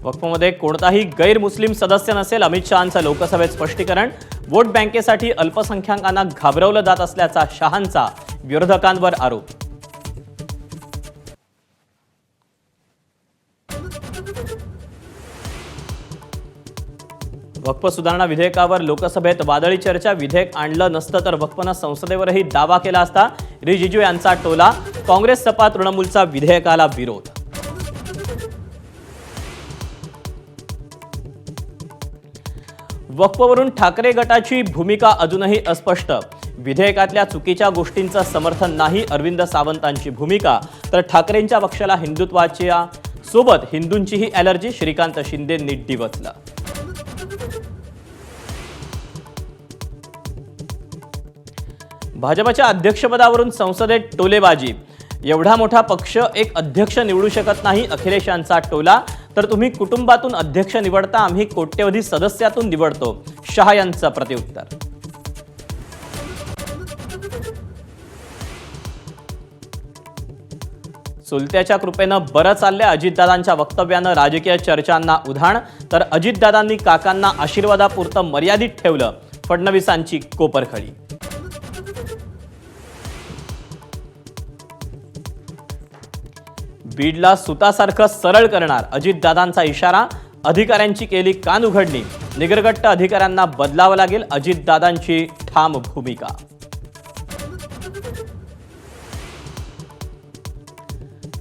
वक्फमध्ये कोणताही गैरमुस्लिम सदस्य नसेल, अमित शहांचं लोकसभेत स्पष्टीकरण. वोट बँकेसाठी अल्पसंख्याकांना घाबरवलं जात असल्याचा शहांचा विरोधकांवर आरोप. वक्फ सुधारणा विधेयकावर लोकसभेत वादळी चर्चा. विधेयक आणलं नसतं तर वक्फनं संसदेवरही दावा केला असता. रिजिजू यांचा टोला. काँग्रेस सपा तृणमूलचा विधेयकाला विरोध. वक्फवरून ठाकरे गटाची भूमिका अजूनही अस्पष्ट. विधेयकातल्या चुकीच्या गोष्टींचं समर्थन नाही अरविंद सावंतांची भूमिका. तर ठाकरेंच्या पक्षाला हिंदुत्वाच्या सोबत हिंदूंचीही ॲलर्जी. श्रीकांत शिंदेंनी डिवचलं. भाजपच्या अध्यक्षपदावरून संसदेत टोलेबाजी. एवढा मोठा पक्ष एक अध्यक्ष निवडू शकत नाही, अखिलेश यांचा टोला. तर तुम्ही कुटुंबातून अध्यक्ष निवडता, आम्ही कोट्यवधी सदस्यातून निवडतो, शहा यांचं प्रत्युत्तर. चुलत्याच्या कृपेनं बरं चाललंय. अजितदादांच्या वक्तव्यानं राजकीय चर्चांना उधाण. तर अजितदादांनी काकांना आशीर्वादापुरतं मर्यादित ठेवलं, फडणवीसांची कोपरखळी. बीडला सुतासारखं सरळ करणार, अजितदादांचा इशारा. अधिकाऱ्यांची केली कान उघडणी. निगरगट्ट अधिकाऱ्यांना बदलावं लागेल, अजितदादांची ठाम भूमिका.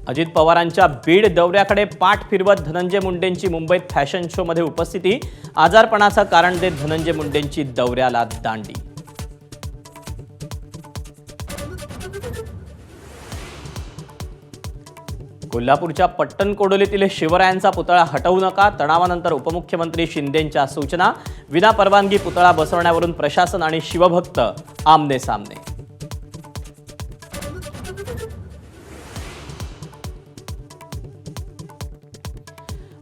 अजित पवारांच्या बीड दौऱ्याकडे पाठ फिरवत धनंजय मुंडेंची मुंबईत फॅशन शो मध्ये उपस्थिती. आजारपणाचं कारण देत धनंजय मुंडेंची दौऱ्याला दांडी. कोल्हापूरच्या पट्टणकोडोलीतील शिवरायांचा पुतळा हटवू नका. तणावानंतर उपमुख्यमंत्री शिंदेंच्या सूचना. विना परवानगी पुतळा बसवण्यावरून प्रशासन आणि शिवभक्त आमने सामने.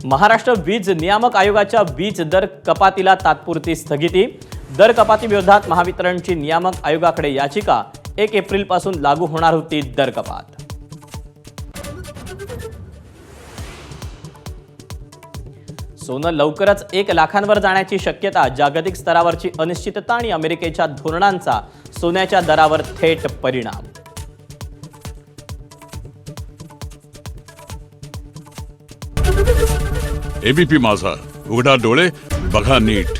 महाराष्ट्र वीज नियामक आयोगाच्या वीज दर कपातीला तात्पुरती स्थगिती. दर कपाती विरोधात महावितरणची नियामक आयोगाकडे याचिका. 1 एप्रिलपासून लागू होणार होती दर कपात. सोनं लवकरच 1 लाखांवर जाण्याची शक्यता. जागतिक स्तरावरची अनिश्चितता आणि अमेरिकेच्या धोरणांचा सोन्याच्या दरावर थेट परिणाम. एबीपी माझा, उघडा डोळे बघा नीट.